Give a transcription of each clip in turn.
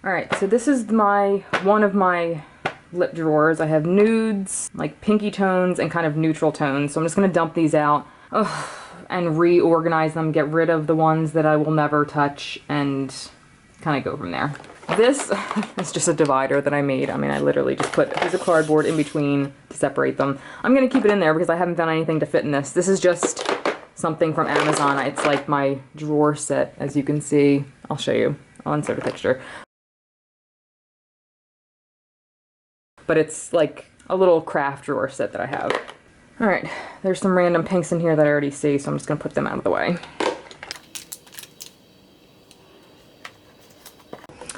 Alright, so this is one of my lip drawers. I have nudes, like pinky tones, and kind of neutral tones. So I'm just going to dump these out and reorganize them, get rid of the ones that I will never touch, and kind of go from there. This is just a divider that I made. I mean, I literally just put a piece of cardboard in between to separate them. I'm going to keep it in there because I haven't found anything to fit in this. This is just something from Amazon. It's like my drawer set, as you can see. I'll show you. I'll insert a picture. But it's like a little craft drawer set that I have. Alright, there's some random pinks in here that I already see, so I'm just going to put them out of the way.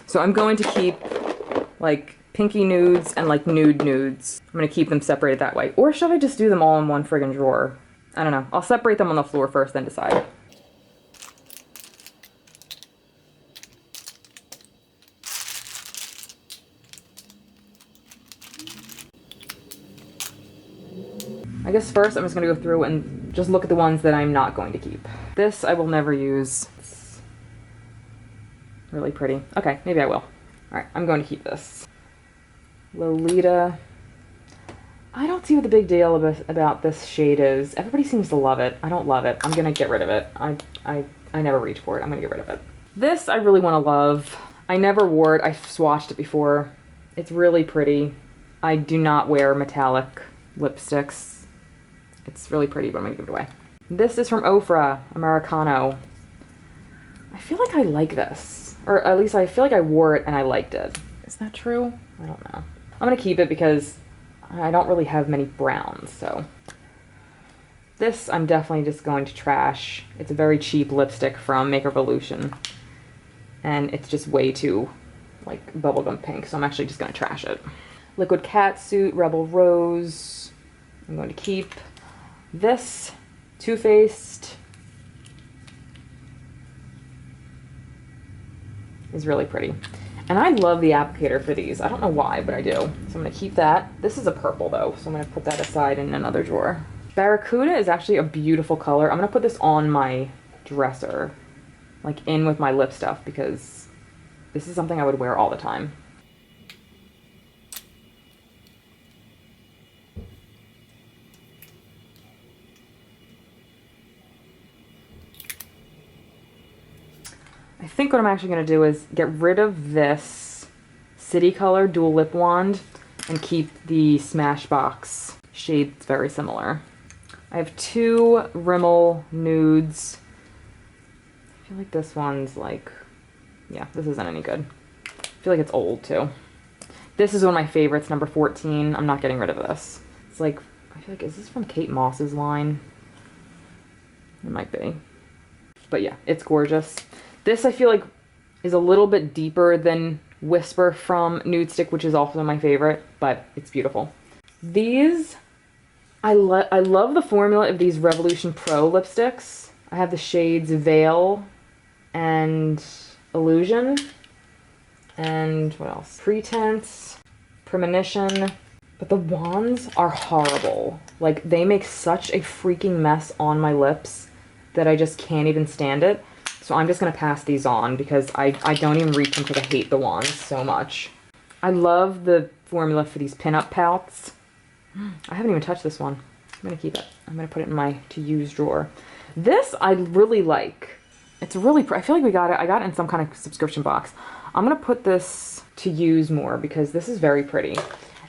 So I'm going to keep like pinky nudes and like nude nudes. I'm going to keep them separated that way. Or should I just do them all in one friggin' drawer? I don't know. I'll separate them on the floor first, then decide. I guess first I'm just going to go through and just look at the ones that I'm not going to keep. This I will never use. It's really pretty. Okay, maybe I will. Alright, I'm going to keep this. Lolita. I don't see what the big deal about this shade is. Everybody seems to love it. I don't love it. I'm going to get rid of it. I never reach for it. I'm going to get rid of it. This I really want to love. I never wore it. I've swatched it before. It's really pretty. I do not wear metallic lipsticks. It's really pretty, but I'm going to give it away. This is from Ofra, Americano. I feel like I like this. Or at least I feel like I wore it and I liked it. Is that true? I don't know. I'm going to keep it because I don't really have many browns, so. This I'm definitely just going to trash. It's a very cheap lipstick from Make Revolution. And it's just way too, like, bubblegum pink, so I'm actually just going to trash it. Liquid Catsuit, Rebel Rose. I'm going to keep. This Too Faced is really pretty. And I love the applicator for these. I don't know why, but I do. So I'm going to keep that. This is a purple though, so I'm going to put that aside in another drawer. Barracuda is actually a beautiful color. I'm going to put this on my dresser, like in with my lip stuff, because this is something I would wear all the time. I think what I'm actually going to do is get rid of this City Color Dual Lip Wand and keep the Smashbox shades very similar. I have two Rimmel nudes. I feel like this one's like, yeah, this isn't any good. I feel like it's old too. This is one of my favorites, number 14. I'm not getting rid of this. It's like, I feel like, is this from Kate Moss's line? It might be. But yeah, it's gorgeous. This I feel like is a little bit deeper than Whisper from Nude Stick, which is also my favorite, but it's beautiful. These, I love the formula of these Revolution Pro lipsticks. I have the shades Veil and Illusion, and what else? Pretense, Premonition, but the wands are horrible. Like, they make such a freaking mess on my lips that I just can't even stand it. So I'm just going to pass these on because I don't even reach them because I hate the wands so much. I love the formula for these pinup pouts. I haven't even touched this one. I'm going to keep it. I'm going to put it in my to-use drawer. This I really like. It's really I feel like I got it in some kind of subscription box. I'm going to put this to use more because this is very pretty.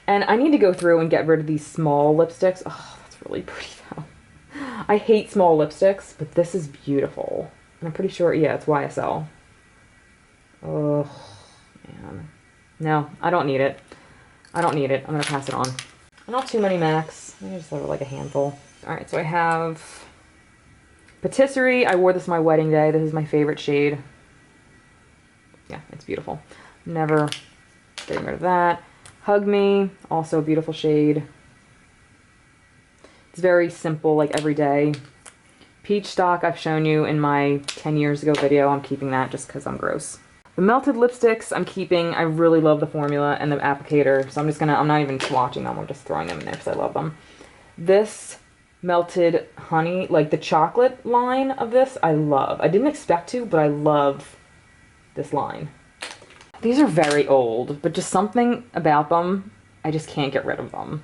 And I need to go through and get rid of these small lipsticks. Oh, that's really pretty though. I hate small lipsticks, but this is beautiful. And I'm pretty sure, yeah, it's YSL. Oh, man. No, I don't need it. I don't need it. I'm going to pass it on. Not too many MACs. I just have like a handful. Alright, so I have Patisserie. I wore this my wedding day. This is my favorite shade. Yeah, it's beautiful. Never getting rid of that. Hug Me, also a beautiful shade. It's very simple, like everyday. Peach Stock, I've shown you in my 10 years ago video. I'm keeping that just because I'm gross. The melted lipsticks I'm keeping. I really love the formula and the applicator, so I'm not even swatching them. I'm just throwing them in there because I love them. This melted honey, like the chocolate line of this, I love. I didn't expect to, but I love this line. These are very old, but just something about them, I just can't get rid of them.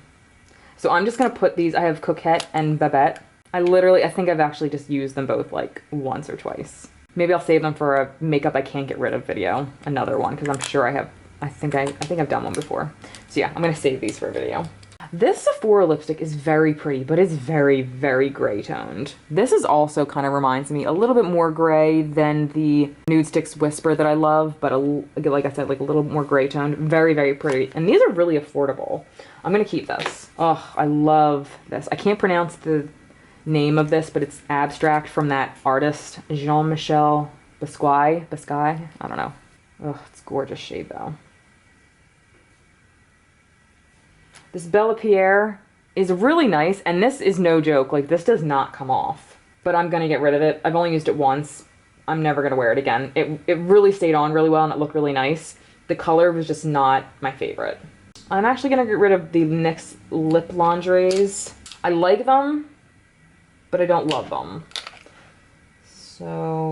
So I'm just gonna put these, I have Coquette and Babette. I think I've actually just used them both like once or twice. Maybe I'll save them for a makeup I can't get rid of video, another one, because I'm sure I think I've done one before. So yeah, I'm gonna save these for a video. This Sephora lipstick is very pretty, but it's very, very gray toned. This is also kind of reminds me a little bit more gray than the Nude Sticks Whisper that I love, but like I said, like a little more gray toned. Very, very pretty. And these are really affordable. I'm gonna keep this. Oh, I love this. I can't pronounce the name of this, but it's abstract from that artist, Jean-Michel Basquiat? I don't know. Oh, it's a gorgeous shade though. This Bella Pierre is really nice, and this is no joke. Like, this does not come off, but I'm gonna get rid of it. I've only used it once. I'm never gonna wear it again. It really stayed on really well, and it looked really nice. The color was just not my favorite. I'm actually gonna get rid of the NYX lip lingeries. I like them, but I don't love them. So,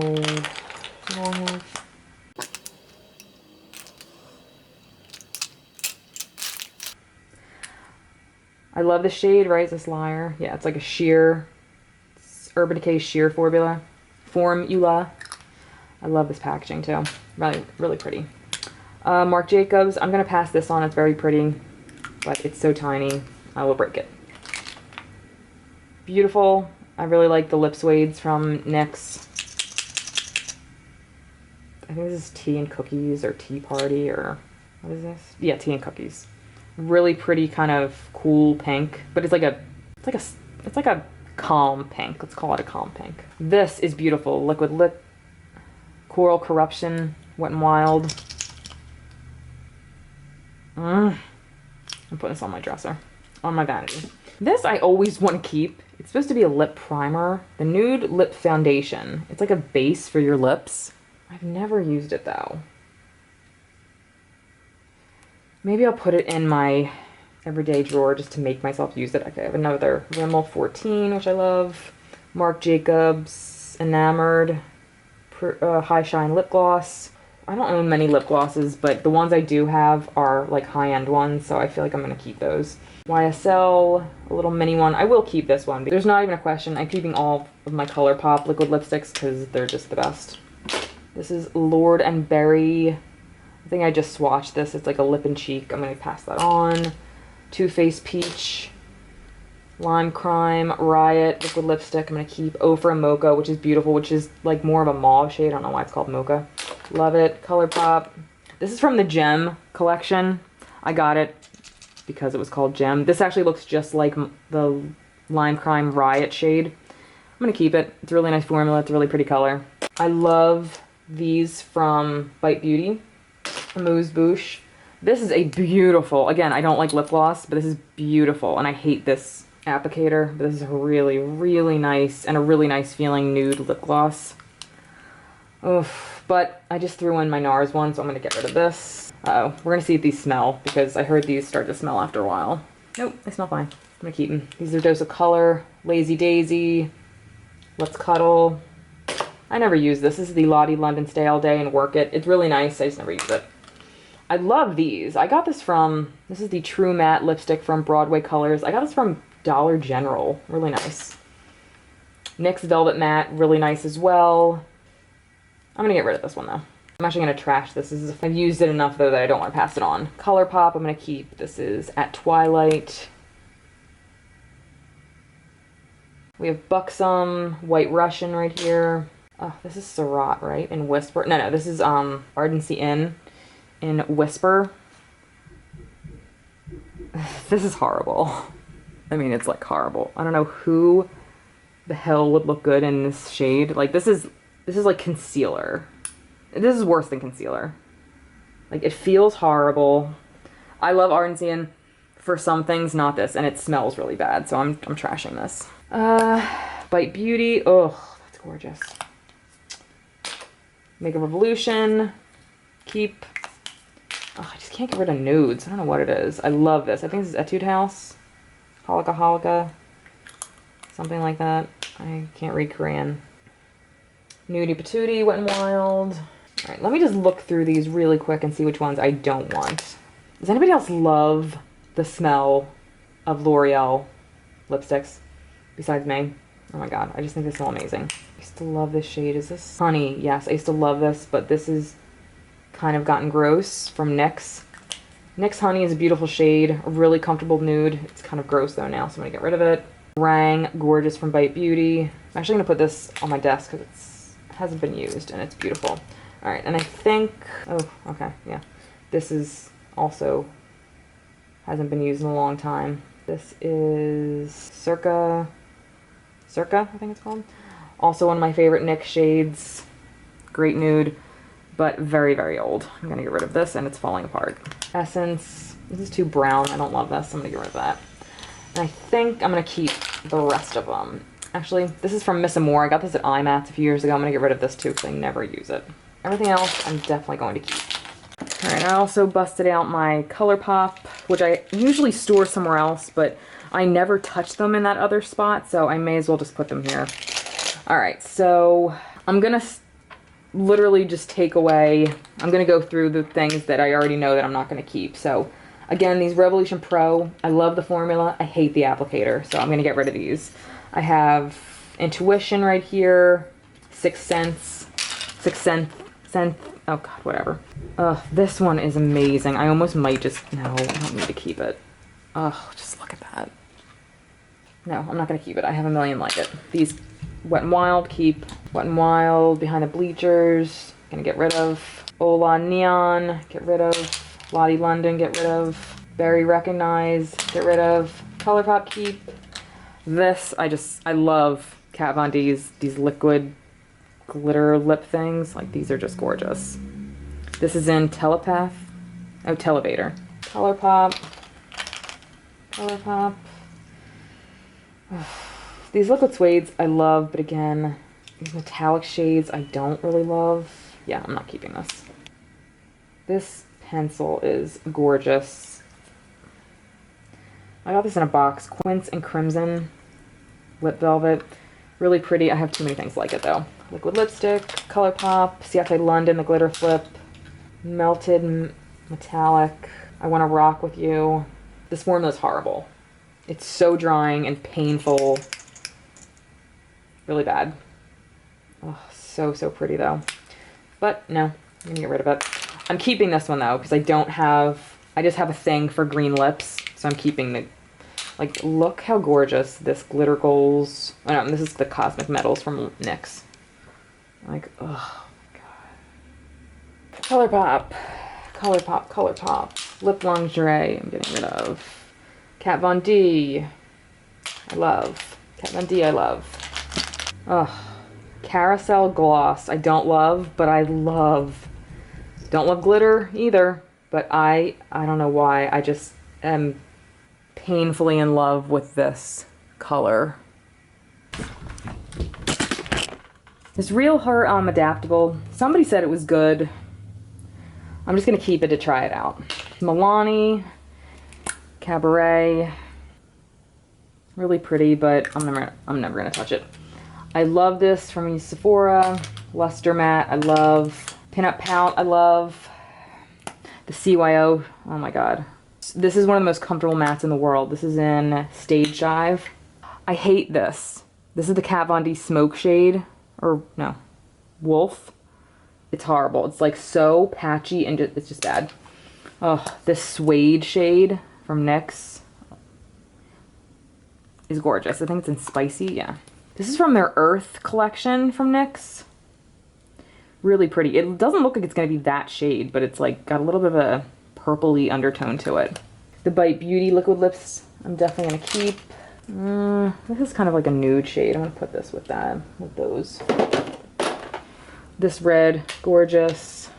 I love the shade, right? This Liar. Yeah, it's like a sheer, it's Urban Decay sheer formula. I love this packaging too. Really, really pretty. Marc Jacobs. I'm gonna pass this on. It's very pretty, but it's so tiny. I will break it. Beautiful. I really like the lip suedes from NYX. I think this is Tea and Cookies or Tea Party or what is this? Yeah, Tea and Cookies. Really pretty kind of cool pink, but it's like a calm pink. Let's call it a calm pink. This is beautiful. Liquid Lip, Coral Corruption, Wet n Wild. I'm putting this on my dresser, on my vanity. This I always want to keep. It's supposed to be a lip primer. The Nude Lip Foundation. It's like a base for your lips. I've never used it though. Maybe I'll put it in my everyday drawer just to make myself use it. Okay, I have another Rimmel 14, which I love. Marc Jacobs Enamored High Shine Lip Gloss. I don't own many lip glosses, but the ones I do have are like high-end ones, so I feel like I'm gonna keep those. YSL, a little mini one. I will keep this one. There's not even a question. I'm keeping all of my ColourPop liquid lipsticks because they're just the best. This is Lord and Berry. I think I just swatched this. It's like a lip and cheek. I'm going to pass that on. Too Faced Peach. Lime Crime. Riot liquid lipstick. I'm going to keep Ofra Mocha, which is beautiful, which is like more of a mauve shade. I don't know why it's called Mocha. Love it. ColourPop. This is from the Gem collection. I got it because it was called Gem. This actually looks just like the Lime Crime Riot shade. I'm going to keep it. It's a really nice formula. It's a really pretty color. I love these from Bite Beauty. Amuse Bouche. This is a beautiful, again, I don't like lip gloss, but this is beautiful, and I hate this applicator, but this is a really, really nice, and a really nice feeling nude lip gloss. Oof, but I just threw in my NARS one, so I'm going to get rid of this. Uh-oh, we're going to see if these smell, because I heard these start to smell after a while. Nope, they smell fine. I'm going to keep them. These are Dose of Color, Lazy Daisy, Let's Cuddle. I never use this. This is the Lottie London Stay All Day and Work It. It's really nice. I just never use it. I love these. I got this is the True Matte lipstick from Broadway Colors. I got this from Dollar General. Really nice. NYX Velvet Matte. Really nice as well. I'm going to get rid of this one though. I'm actually going to trash this. I've used it enough though that I don't want to pass it on. ColourPop I'm going to keep. This is At Twilight. We have Buxom, White Russian right here. Oh, this is Surratt, right? In Whisper. No, this is Ardency Inn in Whisper. This is horrible. I mean, it's like horrible. I don't know who the hell would look good in this shade. Like this is like concealer. This is worse than concealer. Like it feels horrible. I love Ardency Inn for some things, not this, and it smells really bad, so I'm trashing this. Bite Beauty. Oh, that's gorgeous. Makeup Revolution. Keep. Oh, I just can't get rid of nudes. I don't know what it is. I love this. I think this is Etude House. Holika. Something like that. I can't read Korean. Nudie Patootie, Wet n Wild. All right, let me just look through these really quick and see which ones I don't want. Does anybody else love the smell of L'Oreal lipsticks besides me? Oh my god, I just think this is so amazing. I used to love this shade. Is this Honey? Yes, I used to love this, but this is kind of gotten gross from NYX. NYX Honey is a beautiful shade, a really comfortable nude. It's kind of gross though now, so I'm gonna get rid of it. Rang Gorgeous from Bite Beauty. I'm actually gonna put this on my desk because it hasn't been used and it's beautiful. All right, and I think, oh, okay, yeah. This is also, hasn't been used in a long time. This is Circa, I think it's called. Also one of my favorite NYX shades. Great nude, but very, very old. I'm gonna get rid of this and it's falling apart. Essence, this is too brown. I don't love this, I'm gonna get rid of that. And I think I'm gonna keep the rest of them. Actually, this is from Miss Amore. I got this at IMATS a few years ago. I'm gonna get rid of this too because I never use it. Everything else, I'm definitely going to keep. All right, I also busted out my ColourPop, which I usually store somewhere else, but I never touch them in that other spot, so I may as well just put them here. All right, so I'm gonna literally just take away, I'm gonna go through the things that I already know that I'm not gonna keep. So again, these Revolution Pro, I love the formula, I hate the applicator, so I'm gonna get rid of these. I have Intuition right here, Sixth Sense, oh god, whatever. This one is amazing. I almost might just, no, I don't need to keep it. Just look at that. No, I'm not gonna keep it. I have a million like it. These Wet n Wild, keep. Wet n Wild, Behind the Bleachers, gonna get rid of. Ola Neon, get rid of. Lottie London, get rid of. Berry Recognize, get rid of. ColourPop, keep. This, I love Kat Von D's, these liquid glitter lip things. Like, these are just gorgeous. This is in Telepath. Oh, Televator. ColourPop. These liquid suedes I love, but again, these metallic shades I don't really love. Yeah, I'm not keeping this. This pencil is gorgeous. I got this in a box. Quince and Crimson Lip Velvet. Really pretty. I have too many things like it though. Liquid lipstick, ColourPop, Ciate London, the glitter flip, melted metallic. I Want to Rock With You. This formula is horrible. It's so drying and painful. Really bad. Oh, so pretty though. But no, I'm gonna get rid of it. I'm keeping this one though, because I just have a thing for green lips. So I'm keeping the, like, look how gorgeous this glitter goals. Oh no, this is the Cosmic Metals from NYX. Like, oh my god. ColourPop. Lip Lingerie, I'm getting rid of. Kat Von D, I love. Kat Von D, I love. Ugh. Carousel Gloss, I don't love, but I love. Don't love glitter either, but I don't know why. I just am painfully in love with this color. This Real Her Adaptable. Somebody said it was good. I'm just gonna keep it to try it out. Milani, Cabaret. Really pretty, but I'm never gonna touch it. I love this from Sephora. Luster Matte, I love. Pinup Pout, I love. The CYO, oh my god. This is one of the most comfortable mattes in the world. This is in Stage Dive. I hate this. This is the Kat Von D Smoke shade. Or, no, Wolf. It's horrible. It's like so patchy and it's just bad. Oh, this Suede shade from NYX is gorgeous. I think it's in Spicy, yeah. This is from their Earth collection from NYX. Really pretty. It doesn't look like it's going to be that shade, but it's like got a little bit of a purpley undertone to it. The Bite Beauty liquid lips, I'm definitely going to keep. This is kind of like a nude shade. I'm going to put this with that, with those. This red, gorgeous.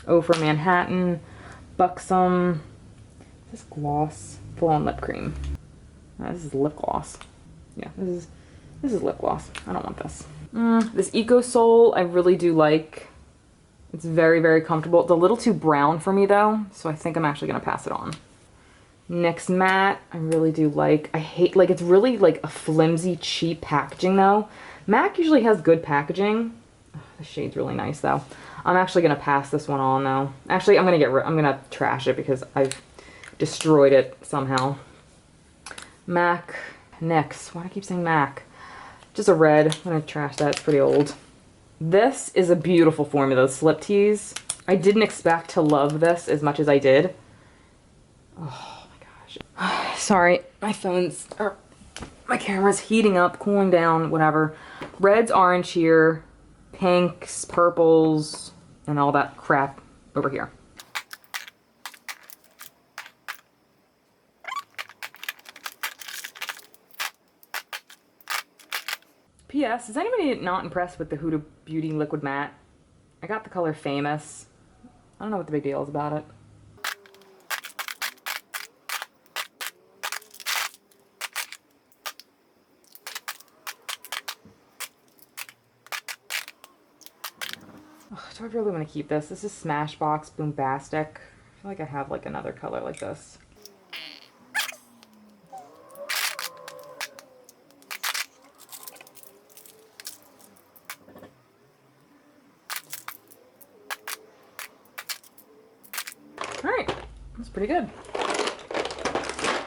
Oh, for Manhattan. Buxom. This gloss. Full on lip cream. This is lip gloss. Yeah, this is lip gloss. I don't want this. This Eco Soul I really do like. It's very, very comfortable. It's a little too brown for me though, so I think I'm actually gonna pass it on. NYX Matte, I really do like. I hate, like, it's really like a flimsy, cheap packaging though. MAC usually has good packaging. The shade's really nice though. I'm actually gonna pass this one on though. Actually, I'm gonna trash it because I've destroyed it somehow. MAC NYX. Why do I keep saying MAC? Just a red. I'm gonna trash that. It's pretty old. This is a beautiful formula, slip tease. I didn't expect to love this as much as I did. Oh my gosh. Sorry, my camera's heating up, cooling down, whatever. Red's orange here, pinks, purples, and all that crap over here. P.S. Is anybody not impressed with the Huda Beauty Liquid Matte? I got the color Famous. I don't know what the big deal is about it. Ugh, do I really want to keep this? This is Smashbox Boombastic. I feel like I have like another color like this. Alright, that's pretty good.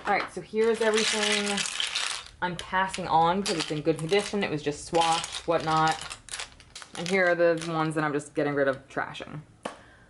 Alright, so here's everything I'm passing on because it's in good condition. It was just swatched, whatnot. And here are the ones that I'm just getting rid of trashing.